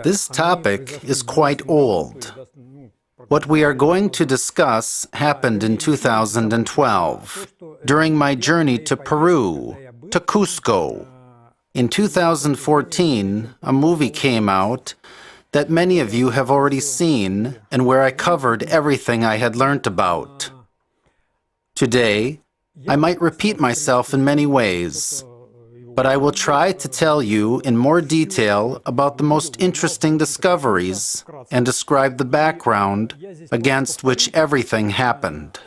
This topic is quite old. What we are going to discuss happened in 2012, during my journey to Peru, to Cusco. In 2014, a movie came out that many of you have already seen and where I covered everything I had learnt about. Today, I might repeat myself in many ways, but I will try to tell you in more detail about the most interesting discoveries and describe the background against which everything happened.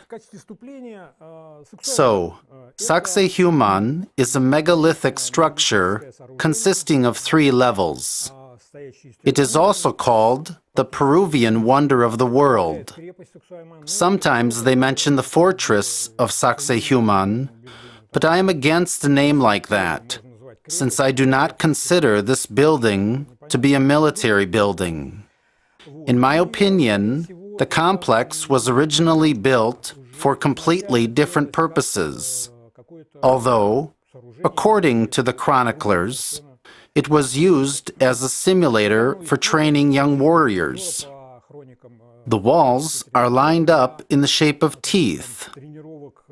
So, Sacsayhuaman is a megalithic structure consisting of 3 levels. It is also called the Peruvian wonder of the world. Sometimes they mention the fortress of Sacsayhuaman, but I am against a name like that, since I do not consider this building to be a military building. In my opinion, the complex was originally built for completely different purposes, although, according to the chroniclers, it was used as a simulator for training young warriors. The walls are lined up in the shape of teeth.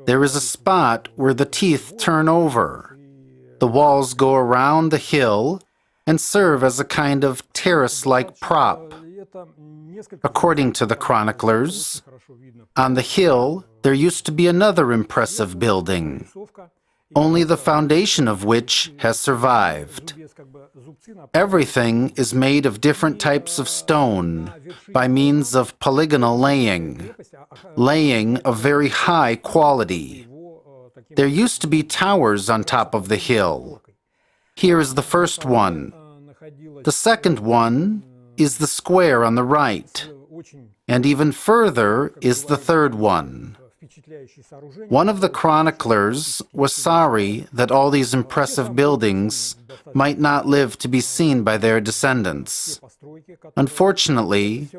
There is a spot where the teeth turn over. The walls go around the hill and serve as a kind of terrace-like prop. According to the chroniclers, on the hill there used to be another impressive building, only the foundation of which has survived. Everything is made of different types of stone by means of polygonal laying of very high quality. There used to be towers on top of the hill. Here is the first one. The second one is the square on the right, and even further is the third one. One of the chroniclers was sorry that all these impressive buildings might not live to be seen by their descendants. Unfortunately,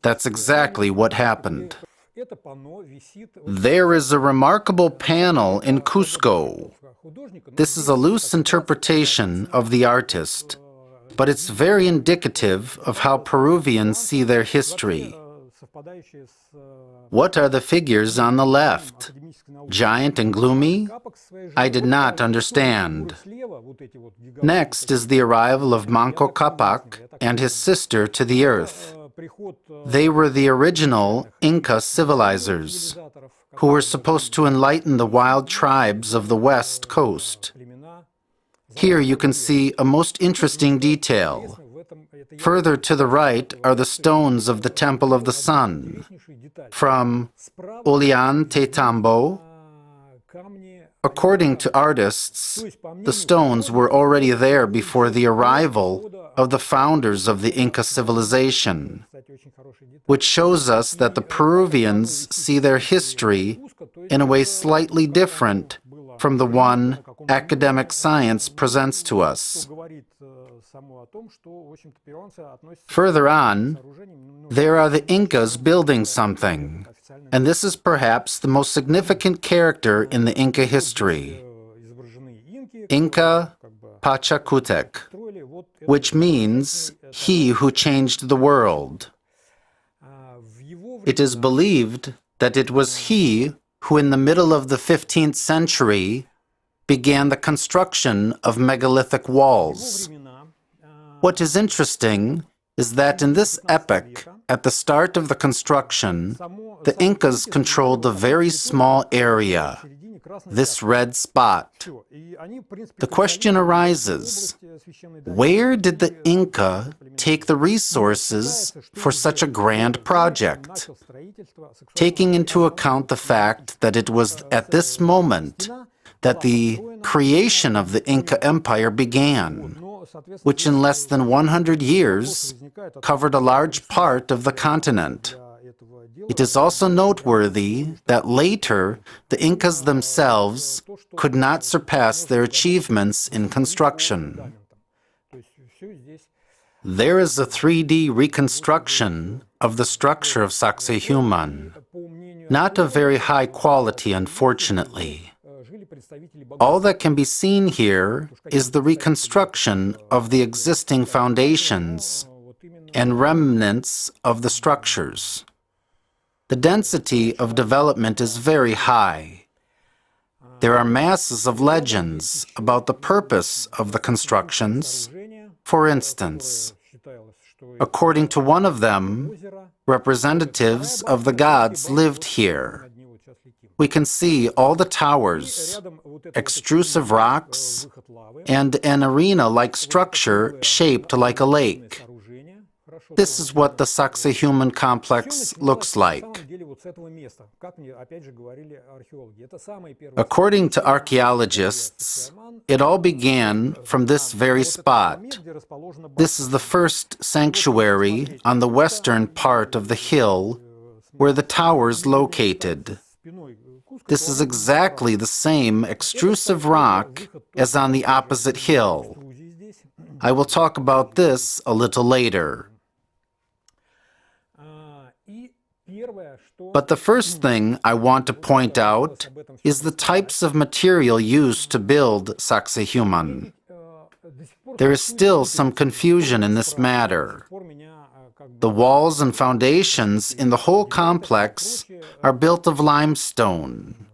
that's exactly what happened. There is a remarkable panel in Cusco. This is a loose interpretation of the artist, but it's very indicative of how Peruvians see their history. What are the figures on the left? Giant and gloomy? I did not understand. Next is the arrival of Manco Capac and his sister to the earth. They were the original Inca civilizers, who were supposed to enlighten the wild tribes of the west coast. Here you can see a most interesting detail. Further to the right are the stones of the Temple of the Sun, from Ollantaytambo. According to artists, the stones were already there before the arrival of the founders of the Inca civilization, which shows us that the Peruvians see their history in a way slightly different from the one academic science presents to us. Further on, there are the Incas building something, and this is perhaps the most significant character in the Inca history. Inca Pachacutec, which means he who changed the world. It is believed that it was he who in the middle of the 15th century began the construction of megalithic walls. What is interesting is that in this epoch, at the start of the construction, the Incas controlled a very small area, this red spot. The question arises, where did the Inca take the resources for such a grand project? Taking into account the fact that it was at this moment that the creation of the Inca Empire began, which in less than 100 years covered a large part of the continent. It is also noteworthy that later the Incas themselves could not surpass their achievements in construction. There is a 3D reconstruction of the structure of Sacsayhuaman, not of very high quality, unfortunately. All that can be seen here is the reconstruction of the existing foundations and remnants of the structures. The density of development is very high. There are masses of legends about the purpose of the constructions. For instance, according to one of them, representatives of the gods lived here. We can see all the towers, extrusive rocks, and an arena-like structure shaped like a lake. This is what the Sacsayhuaman complex looks like. According to archaeologists, it all began from this very spot. This is the first sanctuary on the western part of the hill where the tower is located. This is exactly the same extrusive rock as on the opposite hill. I will talk about this a little later. But the first thing I want to point out is the types of material used to build Sacsayhuaman. There is still some confusion in this matter. The walls and foundations in the whole complex are built of limestone.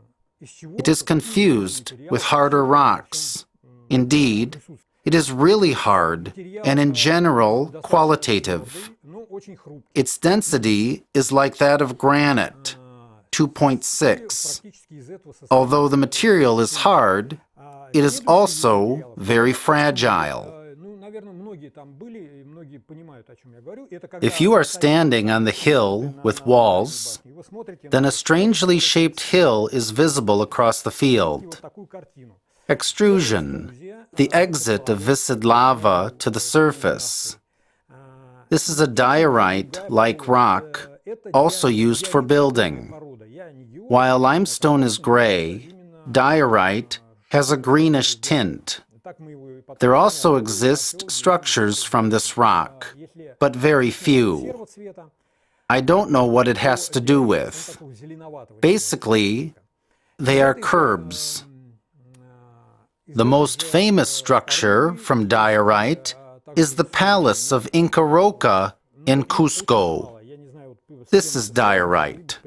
It is confused with harder rocks. Indeed, it is really hard and in general qualitative. Its density is like that of granite, 2.6. Although the material is hard, it is also very fragile. If you are standing on the hill with walls, then a strangely shaped hill is visible across the field. Extrusion, the exit of viscid lava to the surface. This is a diorite-like rock, also used for building. While limestone is gray, diorite has a greenish tint. There also exist structures from this rock, but very few. I don't know what it has to do with. Basically, they are curbs. The most famous structure from diorite is the palace of Inca Roca in Cusco. This is diorite,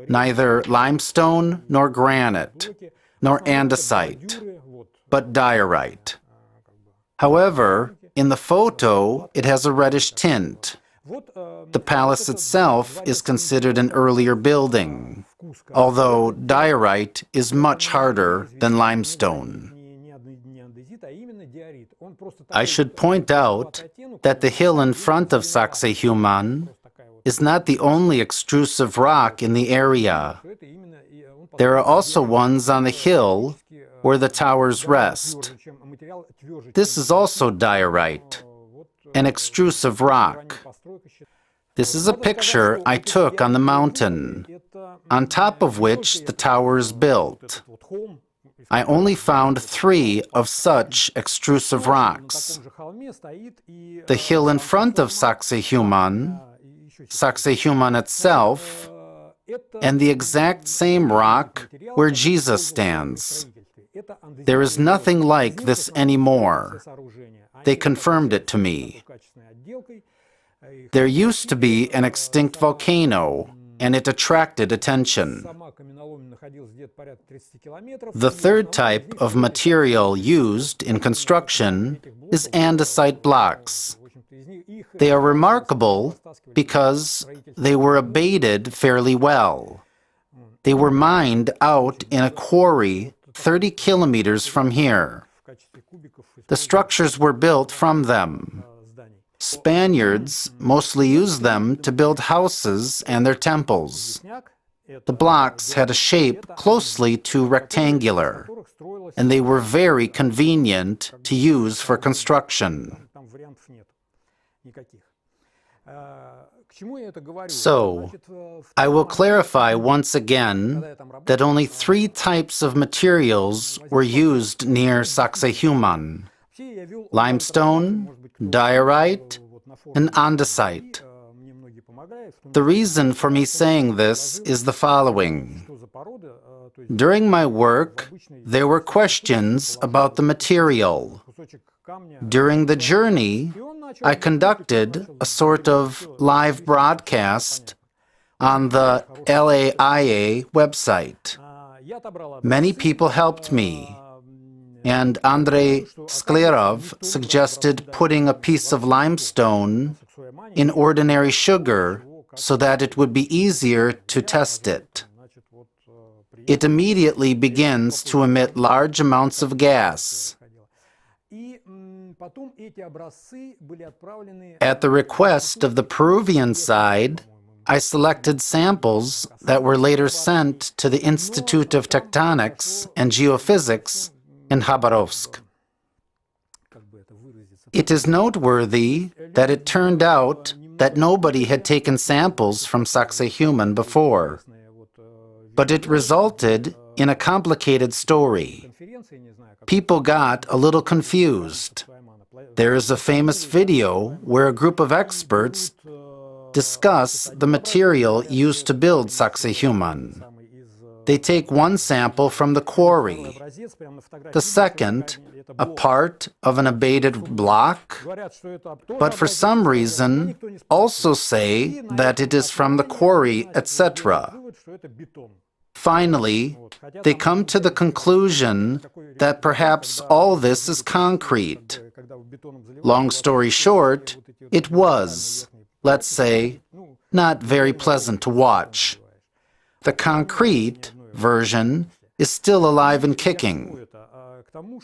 neither limestone nor granite, nor andesite, but diorite. However, in the photo, it has a reddish tint. The palace itself is considered an earlier building, although diorite is much harder than limestone. I should point out that the hill in front of Sacsayhuaman is not the only extrusive rock in the area. There are also ones on the hill where the towers rest. This is also diorite, an extrusive rock. This is a picture I took on the mountain, on top of which the tower is built. I only found 3 of such extrusive rocks. The hill in front of Sacsayhuaman, Sacsayhuaman itself, and the exact same rock where Jesus stands. There is nothing like this anymore. They confirmed it to me. There used to be an extinct volcano, and it attracted attention. The third type of material used in construction is andesite blocks. They are remarkable because they were abated fairly well. They were mined out in a quarry 30 kilometers from here. The structures were built from them. Spaniards mostly used them to build houses and their temples. The blocks had a shape closely to rectangular, and they were very convenient to use for construction. So, I will clarify once again that only 3 types of materials were used near Sacsayhuaman: limestone, diorite, and andesite. The reason for me saying this is the following. During my work, there were questions about the material. During the journey, I conducted a sort of live broadcast on the LAIA website. Many people helped me, and Andrei Sklerov suggested putting a piece of limestone in ordinary sugar so that it would be easier to test it. It immediately begins to emit large amounts of gas. At the request of the Peruvian side, I selected samples that were later sent to the Institute of Tectonics and Geophysics in Khabarovsk. It is noteworthy that it turned out that nobody had taken samples from Sacsayhuaman before, but it resulted in a complicated story. People got a little confused. There is a famous video where a group of experts discuss the material used to build Sacsayhuaman. They take one sample from the quarry, the second, a part of an abated block, but for some reason also say that it is from the quarry, etc. Finally, they come to the conclusion that perhaps all this is concrete. Long story short, it was, let's say, not very pleasant to watch. The concrete version is still alive and kicking.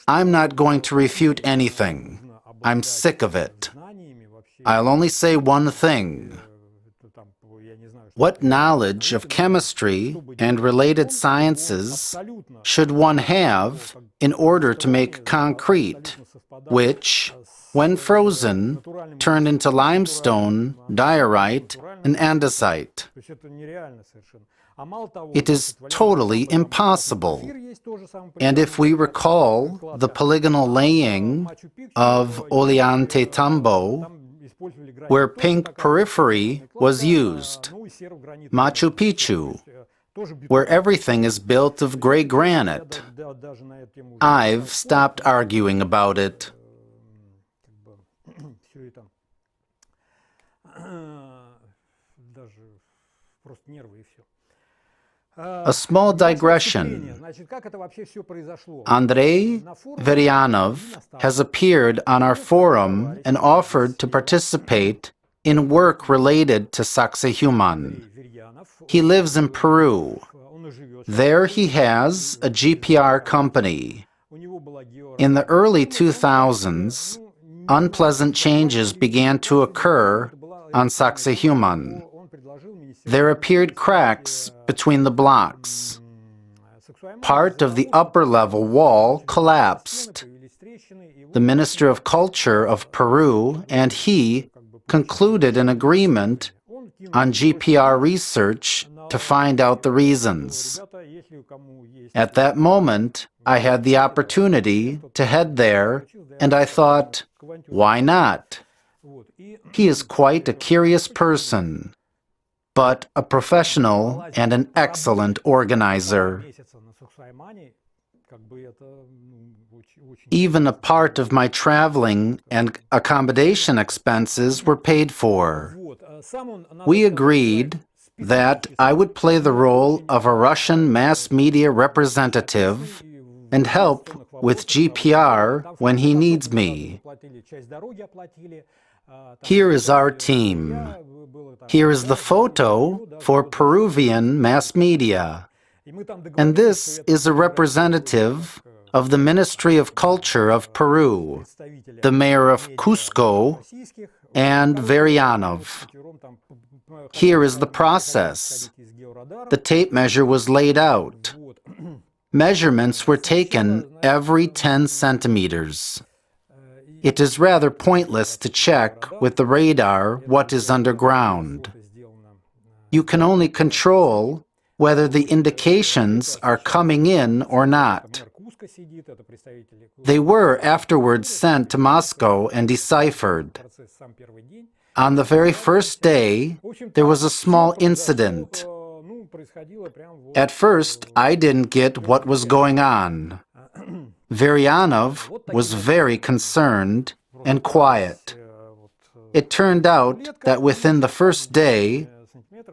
I'm not going to refute anything. I'm sick of it. I'll only say one thing. What knowledge of chemistry and related sciences should one have in order to make concrete, which, when frozen, turned into limestone, diorite, and andesite? It is totally impossible. And if we recall the polygonal laying of Ollantaytambo, where pink periphery was used, Machu Picchu, where everything is built of gray granite, I've stopped arguing about it. A small digression. Andrei Veryanov has appeared on our forum and offered to participate in work related to Sacsayhuaman. He lives in Peru. There he has a GPR company. In the early 2000s, unpleasant changes began to occur on Sacsayhuaman. There appeared cracks between the blocks. Part of the upper level wall collapsed. The Minister of Culture of Peru and he concluded an agreement on GPR research to find out the reasons. At that moment, I had the opportunity to head there, and I thought, why not? He is quite a curious person, but a professional and an excellent organizer. Even a part of my traveling and accommodation expenses were paid for. We agreed that I would play the role of a Russian mass media representative and help with GPR when he needs me. Here is our team. Here is the photo for Peruvian mass media. And this is a representative of the Ministry of Culture of Peru, the mayor of Cusco, and Veryanov. Here is the process. The tape measure was laid out. Measurements were taken every 10 centimeters. It is rather pointless to check with the radar what is underground. You can only control whether the indications are coming in or not. They were afterwards sent to Moscow and deciphered. On the very first day, there was a small incident. At first, I didn't get what was going on. Varyanov was very concerned and quiet. It turned out that within the first day,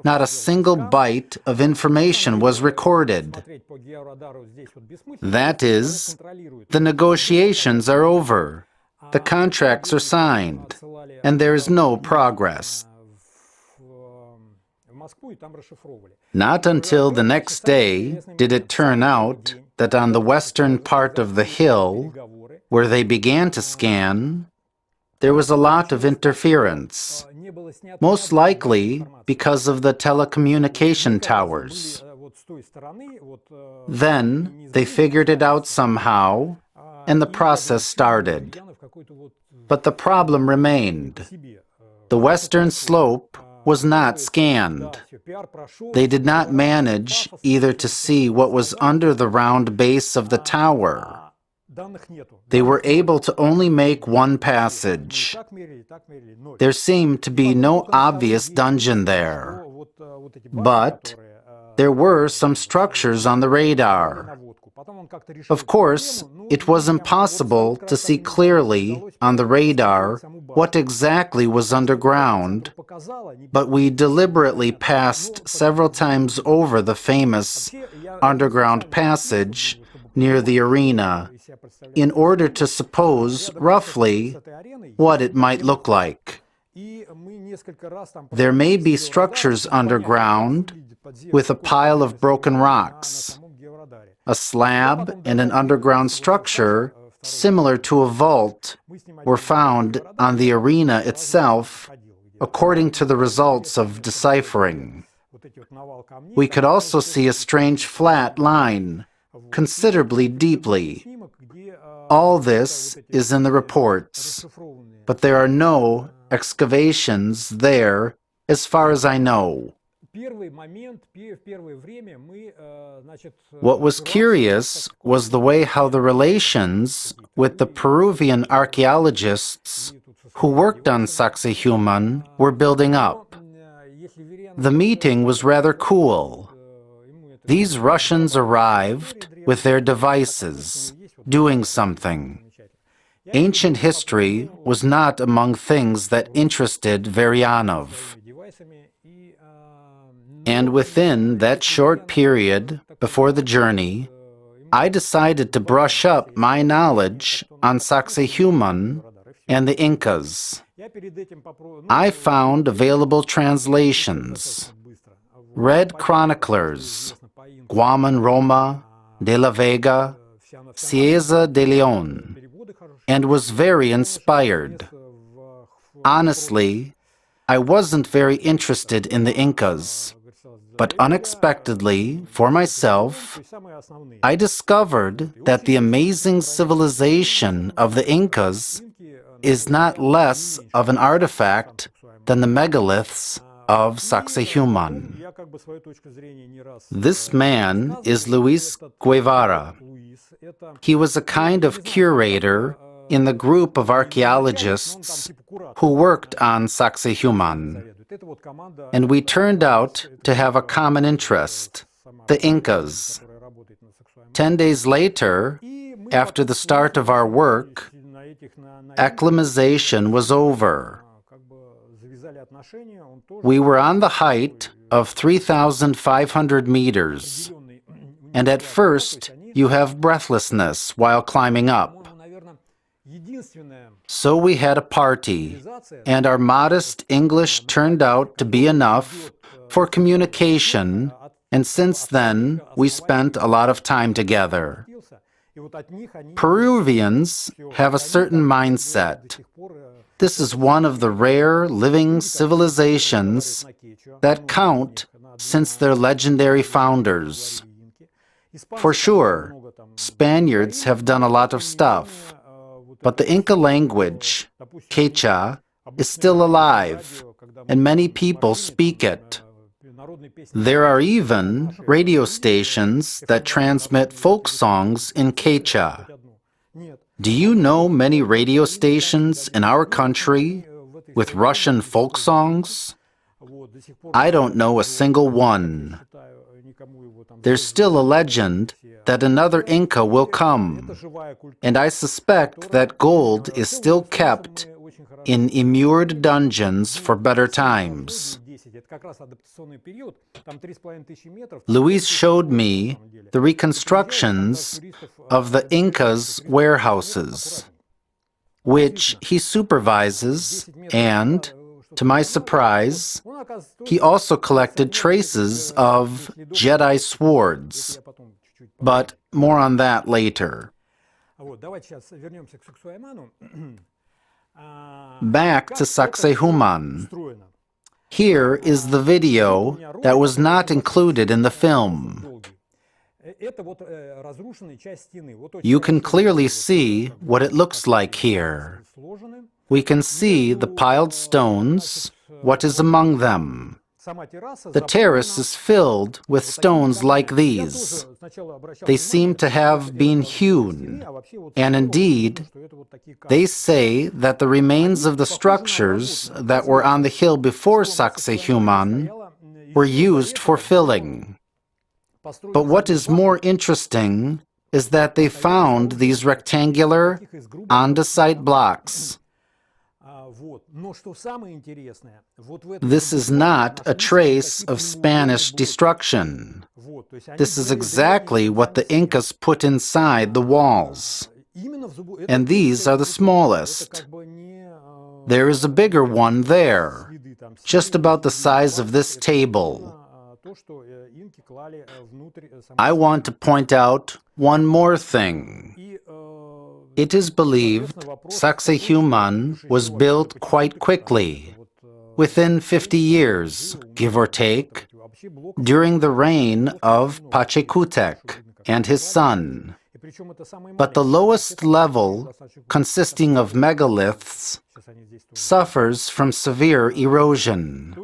not a single byte of information was recorded. That is, the negotiations are over, the contracts are signed, and there is no progress. Not until the next day did it turn out that on the western part of the hill, where they began to scan, there was a lot of interference, most likely because of the telecommunication towers. Then they figured it out somehow, and the process started. But the problem remained. The western slope was not scanned. They did not manage either to see what was under the round base of the tower. They were able to only make one passage. There seemed to be no obvious dungeon there. But there were some structures on the radar. Of course, it was impossible to see clearly on the radar what exactly was underground, but we deliberately passed several times over the famous underground passage near the arena in order to suppose roughly what it might look like. There may be structures underground with a pile of broken rocks. A slab and an underground structure similar to a vault were found on the arena itself, according to the results of deciphering. We could also see a strange flat line, considerably deeply. All this is in the reports, but there are no excavations there as far as I know. What was curious was the way how the relations with the Peruvian archaeologists who worked on Sacsayhuaman were building up. The meeting was rather cool. These Russians arrived with their devices, doing something. Ancient history was not among things that interested Varyanov. And within that short period before the journey, I decided to brush up my knowledge on Sacsayhuaman and the Incas. I found available translations, read chroniclers, Guaman Roma, de la Vega, Cieza de Leon, and was very inspired. Honestly, I wasn't very interested in the Incas, but unexpectedly, for myself, I discovered that the amazing civilization of the Incas is not less of an artifact than the megaliths of Sacsayhuaman. This man is Luis Guevara. He was a kind of curator in the group of archaeologists who worked on Sacsayhuaman. And we turned out to have a common interest, the Incas. 10 days later, after the start of our work, acclimatization was over. We were on the height of 3,500 meters, and at first you have breathlessness while climbing up. So we had a party, and our modest English turned out to be enough for communication, and since then we spent a lot of time together. Peruvians have a certain mindset. This is one of the rare living civilizations that count since their legendary founders. For sure, Spaniards have done a lot of stuff, but the Inca language, Quechua, is still alive, and many people speak it. There are even radio stations that transmit folk songs in Quechua. Do you know many radio stations in our country with Russian folk songs? I don't know a single one. There's still a legend that another Inca will come, and I suspect that gold is still kept in immured dungeons for better times. Luis showed me the reconstructions of the Incas' warehouses, which he supervises, and, to my surprise, he also collected traces of Jedi swords. But more on that later. Back to Sacsayhuaman. Here is the video that was not included in the film. You can clearly see what it looks like here. We can see the piled stones, what is among them. The terrace is filled with stones like these. They seem to have been hewn, and indeed, they say that the remains of the structures that were on the hill before Sacsayhuaman were used for filling. But what is more interesting is that they found these rectangular, andesite blocks. This is not a trace of Spanish destruction. This is exactly what the Incas put inside the walls. And these are the smallest. There is a bigger one there, just about the size of this table. I want to point out one more thing. It is believed Sacsayhuaman was built quite quickly, within 50 years, give or take, during the reign of Pachacutec and his son. But the lowest level, consisting of megaliths, suffers from severe erosion.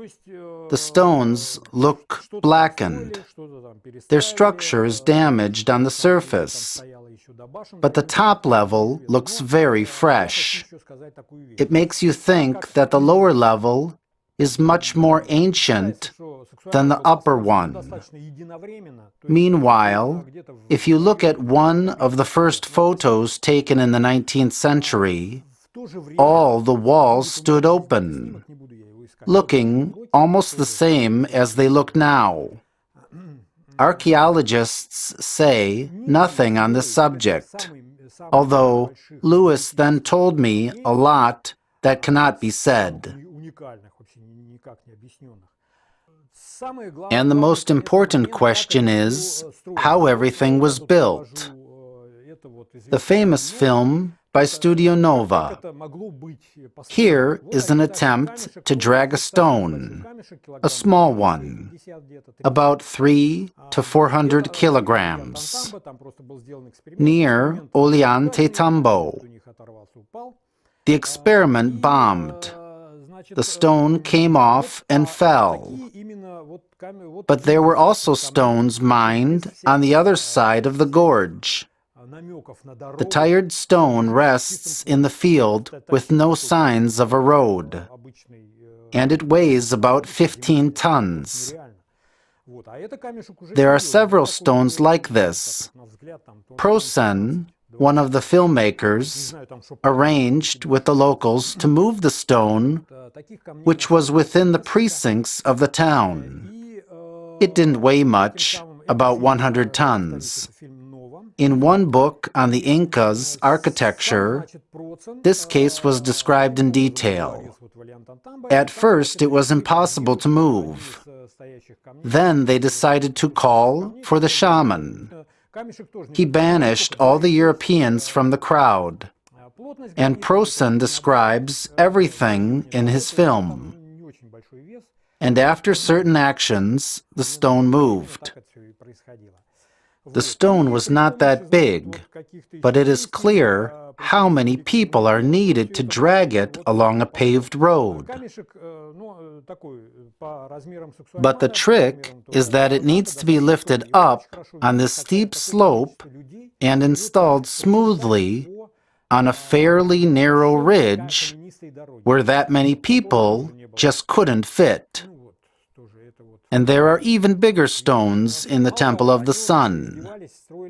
The stones look blackened. Their structure is damaged on the surface, but the top level looks very fresh. It makes you think that the lower level is much more ancient than the upper one. Meanwhile, if you look at one of the first photos taken in the 19th century, all the walls stood open, looking almost the same as they look now. Archaeologists say nothing on this subject, although Luis then told me a lot that cannot be said. And the most important question is how everything was built. The famous film by Studio Nova. Here is an attempt to drag a stone, a small one, about 300 to 400 kilograms, near Ollantaytambo. The experiment bombed. The stone came off and fell. But there were also stones mined on the other side of the gorge. The tired stone rests in the field with no signs of a road, and it weighs about 15 tons. There are several stones like this. Prosen, one of the filmmakers, arranged with the locals to move the stone, which was within the precincts of the town. It didn't weigh much, about 100 tons. In one book on the Incas' architecture, this case was described in detail. At first, it was impossible to move. Then they decided to call for the shaman. He banished all the Europeans from the crowd, and Prosen describes everything in his film. And after certain actions, the stone moved. The stone was not that big, but it is clear how many people are needed to drag it along a paved road. But the trick is that it needs to be lifted up on this steep slope and installed smoothly on a fairly narrow ridge where that many people just couldn't fit. And there are even bigger stones in the Temple of the Sun.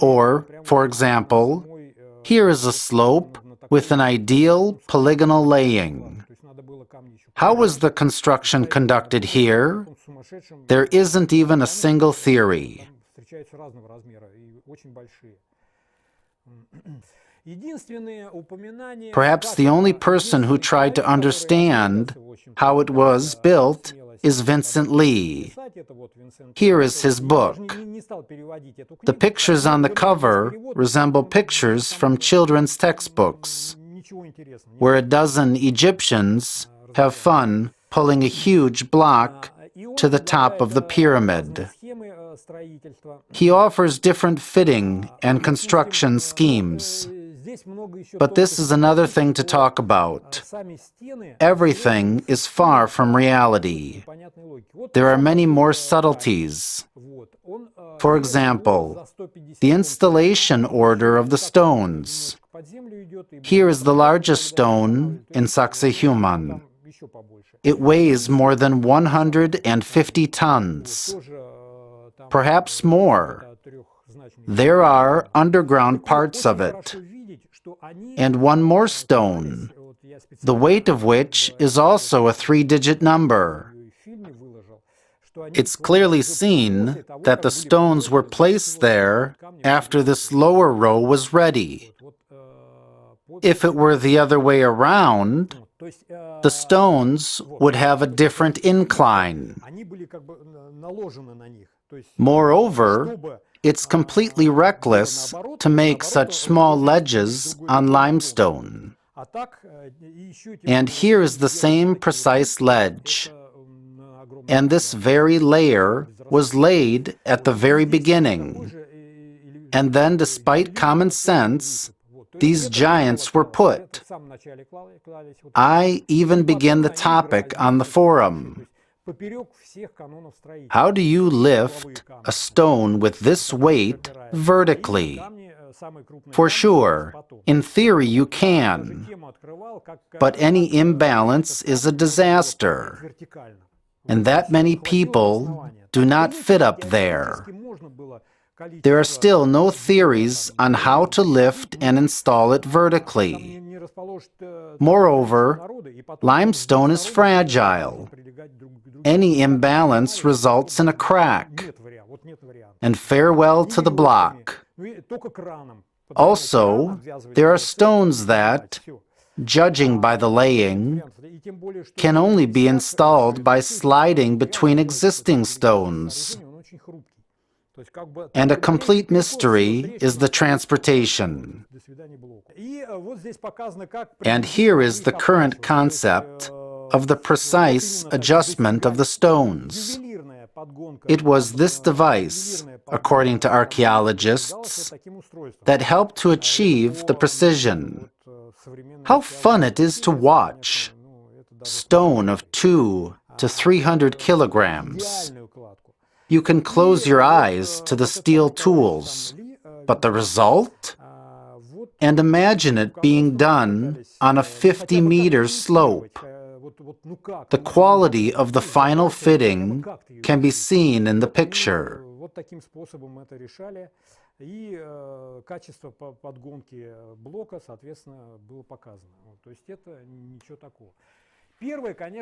Or, for example, here is a slope with an ideal polygonal laying. How was the construction conducted here? There isn't even a single theory. Perhaps the only person who tried to understand how it was built is Vincent Lee. Here is his book. The pictures on the cover resemble pictures from children's textbooks, where a dozen Egyptians have fun pulling a huge block to the top of the pyramid. He offers different fitting and construction schemes. But this is another thing to talk about. Everything is far from reality. There are many more subtleties. For example, the installation order of the stones. Here is the largest stone in Sacsayhuaman. It weighs more than 150 tons, perhaps more. There are underground parts of it. And one more stone, the weight of which is also a 3-digit number. It's clearly seen that the stones were placed there after this lower row was ready. If it were the other way around, the stones would have a different incline. Moreover, it's completely reckless to make such small ledges on limestone. And here is the same precise ledge. And this very layer was laid at the very beginning. And then, despite common sense, these giants were put. I even begin the topic on the forum. How do you lift a stone with this weight vertically? For sure, in theory you can, but any imbalance is a disaster, and that many people do not fit up there. There are still no theories on how to lift and install it vertically. Moreover, limestone is fragile. Any imbalance results in a crack. And farewell to the block. Also, there are stones that, judging by the laying, can only be installed by sliding between existing stones. And a complete mystery is the transportation. And here is the current concept of the precise adjustment of the stones. It was this device, according to archaeologists, that helped to achieve the precision. How fun it is to watch! Stone of 200 to 300 kilograms. You can close your eyes to the steel tools, but the result? And imagine it being done on a 50-meter slope. The quality of the final fitting can be seen in the picture.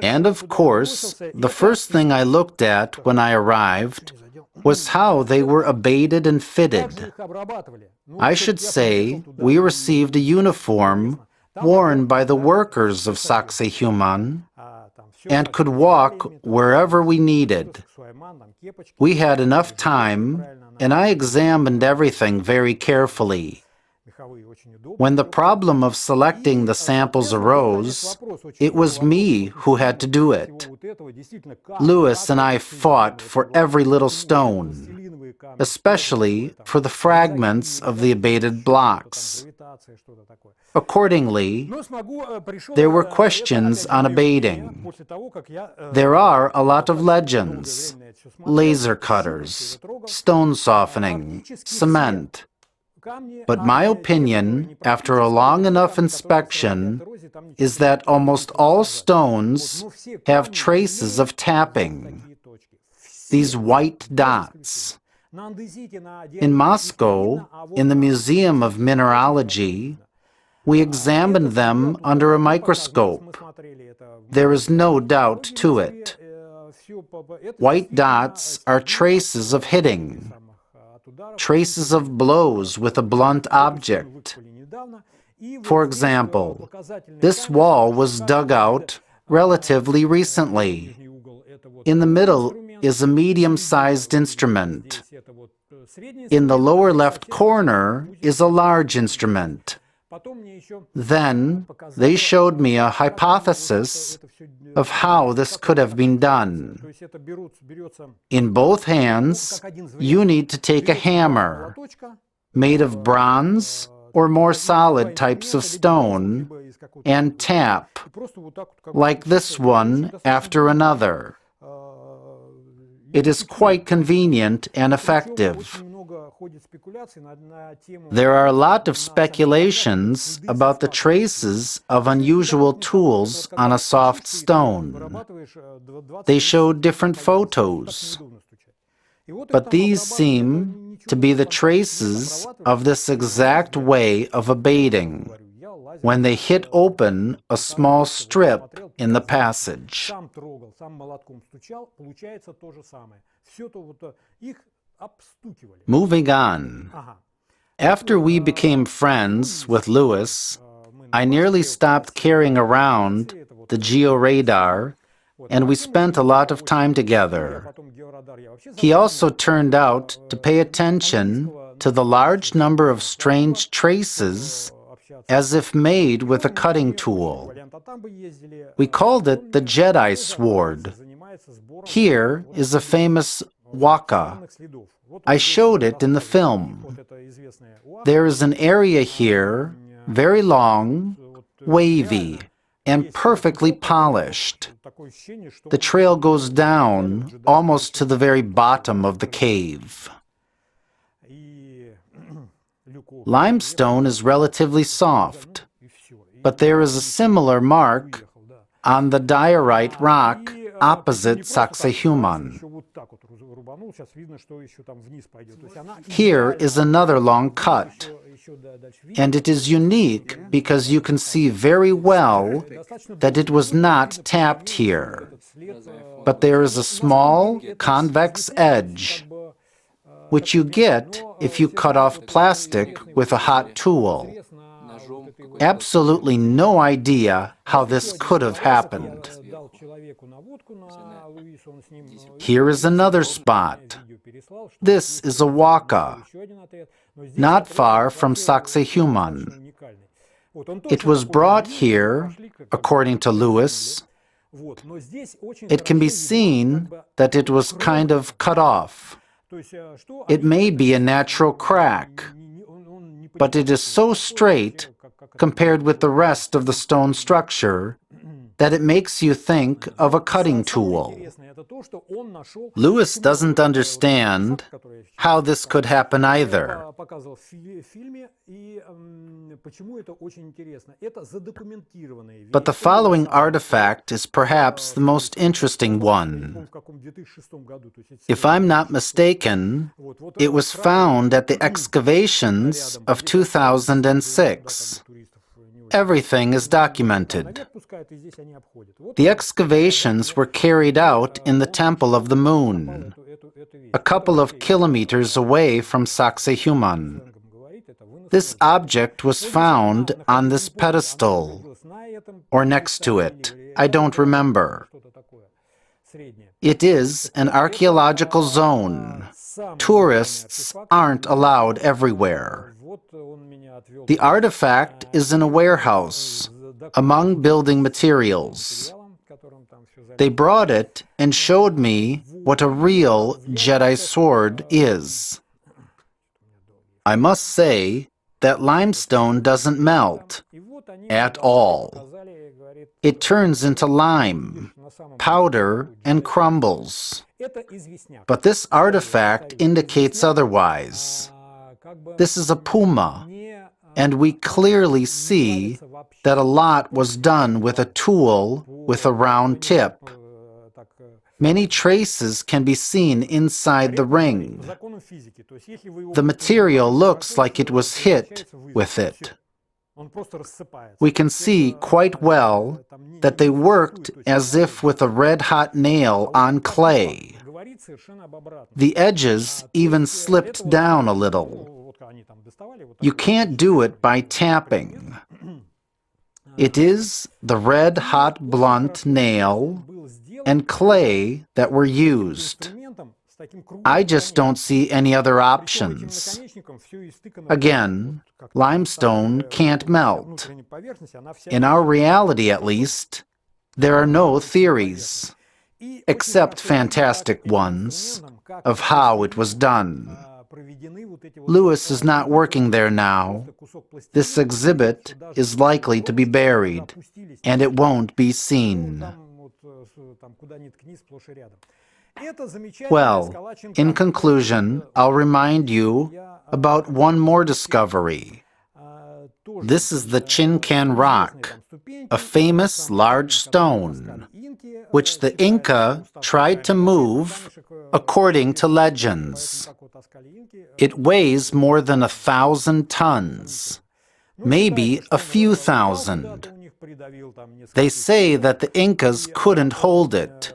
And of course, the first thing I looked at when I arrived was how they were abated and fitted. I should say we received a uniform worn by the workers of Sacsayhuaman and could walk wherever we needed. We had enough time, and I examined everything very carefully. When the problem of selecting the samples arose, it was me who had to do it. Louis and I fought for every little stone, especially for the fragments of the abated blocks. Accordingly, there were questions on abating. There are a lot of legends: laser cutters, stone softening, cement. But my opinion, after a long enough inspection, is that almost all stones have traces of tapping, these white dots. In Moscow, in the Museum of Mineralogy, we examined them under a microscope. There is no doubt to it. White dots are traces of hitting, traces of blows with a blunt object. For example, this wall was dug out relatively recently. In the middle is a medium-sized instrument. In the lower left corner is a large instrument. Then they showed me a hypothesis of how this could have been done. In both hands, you need to take a hammer, made of bronze or more solid types of stone, and tap, like this one after another. It is quite convenient and effective. There are a lot of speculations about the traces of unusual tools on a soft stone. They showed different photos, but these seem to be the traces of this exact way of abating, when they hit open a small strip in the passage. Moving on. After we became friends with Louis, I nearly stopped carrying around the georadar, and we spent a lot of time together. He also turned out to pay attention to the large number of strange traces, as if made with a cutting tool. We called it the Jedi sword. Here is a famous waka. I showed it in the film. There is an area here, very long, wavy, and perfectly polished. The trail goes down almost to the very bottom of the cave. Limestone is relatively soft, but there is a similar mark on the diorite rock opposite Sacsayhuaman. Here is another long cut, and it is unique because you can see very well that it was not tapped here, but there is a small convex edge, which you get if you cut off plastic with a hot tool. Absolutely no idea how this could have happened. Here is another spot. This is a waka, not far from Sacsayhuaman. It was brought here, according to Louis. It can be seen that it was kind of cut off. It may be a natural crack, but it is so straight compared with the rest of the stone structure that it makes you think of a cutting tool. Louis doesn't understand how this could happen either. But the following artifact is perhaps the most interesting one. If I'm not mistaken, it was found at the excavations of 2006. Everything is documented. The excavations were carried out in the Temple of the Moon, a couple of kilometers away from Sacsayhuaman. This object was found on this pedestal, or next to it. I don't remember. It is an archaeological zone. Tourists aren't allowed everywhere. The artifact is in a warehouse, among building materials. They brought it and showed me what a real Jedi sword is. I must say that limestone doesn't melt at all. It turns into lime, powder, and crumbles. But this artifact indicates otherwise. This is a puma, and we clearly see that a lot was done with a tool with a round tip. Many traces can be seen inside the ring. The material looks like it was hit with it. We can see quite well that they worked as if with a red-hot nail on clay. The edges even slipped down a little. You can't do it by tapping. It is the red-hot blunt nail and clay that were used. I just don't see any other options. Again, limestone can't melt. In our reality, at least, there are no theories, except fantastic ones, of how it was done. Lewis is not working there now. This exhibit is likely to be buried, and it won't be seen. Well, in conclusion, I'll remind you about one more discovery. This is the Incan rock, a famous large stone, which the Inca tried to move according to legends. It weighs more than 1,000 tons, maybe a few thousand. They say that the Incas couldn't hold it.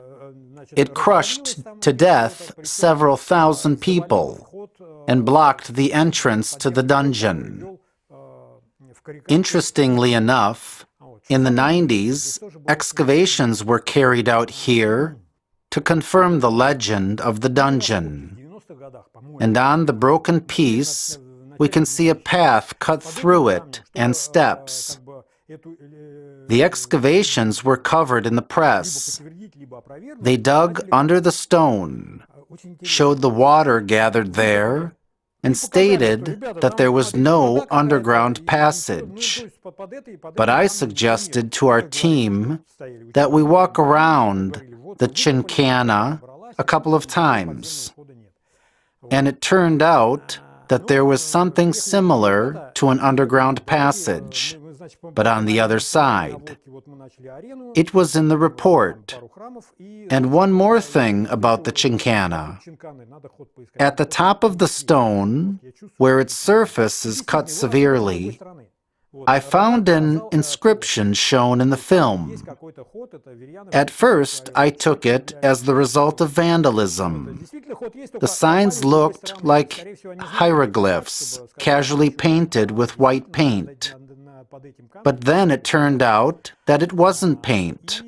It crushed to death several thousand people and blocked the entrance to the dungeon. Interestingly enough, in the 90s, excavations were carried out here to confirm the legend of the dungeon. And on the broken piece, we can see a path cut through it and steps. The excavations were covered in the press. They dug under the stone, showed the water gathered there, and stated that there was no underground passage. But I suggested to our team that we walk around the Kanna a couple of times. And it turned out that there was something similar to an underground passage, but on the other side. It was in the report. And one more thing about the Kanna. At the top of the stone, where its surface is cut severely, I found an inscription shown in the film. At first, I took it as the result of vandalism. The signs looked like hieroglyphs, casually painted with white paint. But then it turned out that it wasn't paint.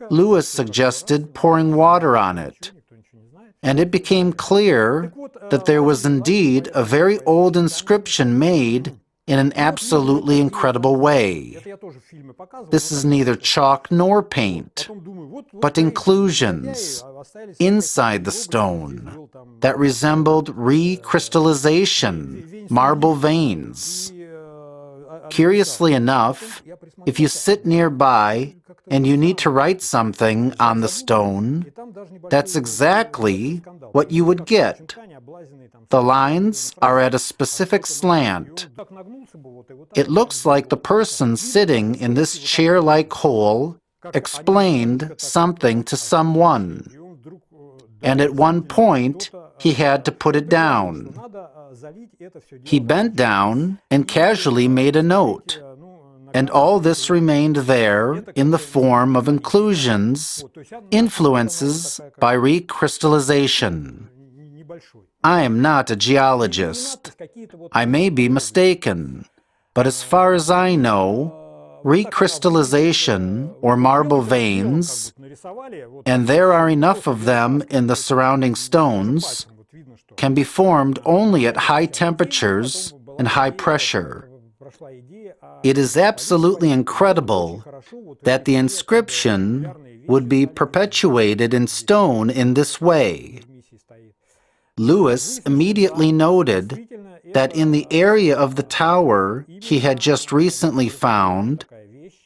Lewis suggested pouring water on it, and it became clear that there was indeed a very old inscription made in an absolutely incredible way. This is neither chalk nor paint, but inclusions inside the stone that resembled recrystallization, marble veins. Curiously enough, if you sit nearby and you need to write something on the stone, that's exactly what you would get. The lines are at a specific slant. It looks like the person sitting in this chair-like hole explained something to someone, and at one point he had to put it down. He bent down and casually made a note, and all this remained there in the form of inclusions, influences by recrystallization. I am not a geologist. I may be mistaken, but as far as I know, recrystallization, or marble veins, and there are enough of them in the surrounding stones, can be formed only at high temperatures and high pressure. It is absolutely incredible that the inscription would be perpetuated in stone in this way. Lewis immediately noted that in the area of the tower he had just recently found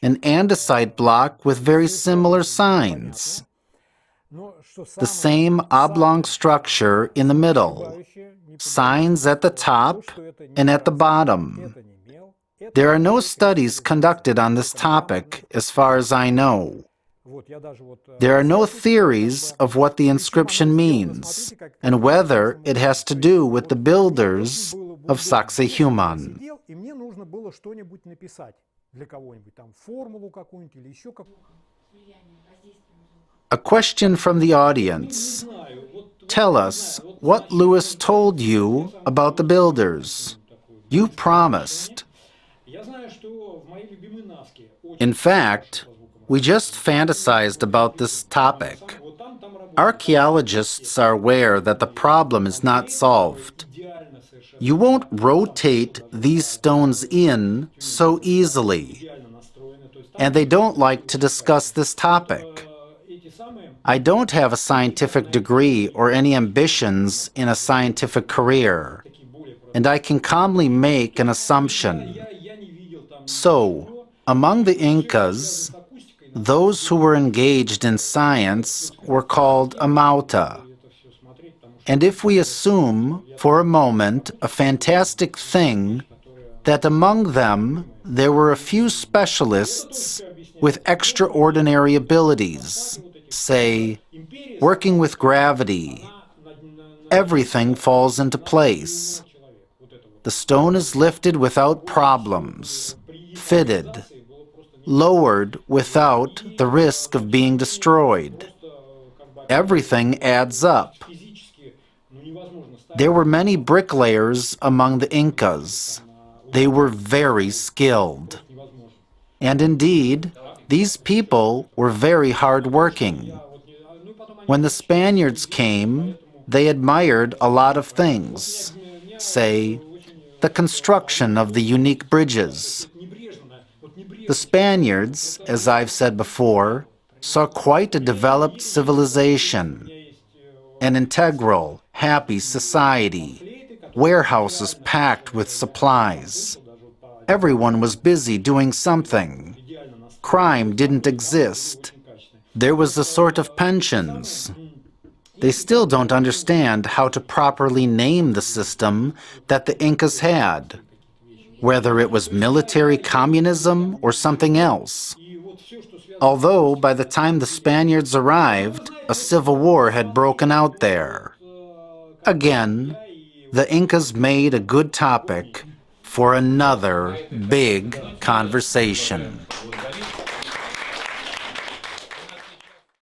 an andesite block with very similar signs. The same oblong structure in the middle. signs at the top and at the bottom. There are no studies conducted on this topic, as far as I know. There are no theories of what the inscription means, and whether it has to do with the builders of Sacsayhuaman. A question from the audience. Tell us what Lewis told you about the builders. You promised. In fact, we just fantasized about this topic. Archaeologists are aware that the problem is not solved. You won't rotate these stones in so easily, and they don't like to discuss this topic. I don't have a scientific degree or any ambitions in a scientific career, and I can calmly make an assumption. So, among the Incas, those who were engaged in science were called amauta. And if we assume, for a moment, a fantastic thing, that among them there were a few specialists with extraordinary abilities, say, working with gravity, everything falls into place. The stone is lifted without problems, fitted, lowered without the risk of being destroyed. Everything adds up. There were many bricklayers among the Incas. They were very skilled. And indeed, these people were very hard-working. When the Spaniards came, they admired a lot of things. Say, the construction of the unique bridges. The Spaniards, as I've said before, saw quite a developed civilization, an integral, happy society, warehouses packed with supplies. Everyone was busy doing something. Crime didn't exist. There was a sort of pensions. They still don't understand how to properly name the system that the Incas had, whether it was military communism or something else. Although by the time the Spaniards arrived, a civil war had broken out there. Again, the Incas made a good topic for another big conversation.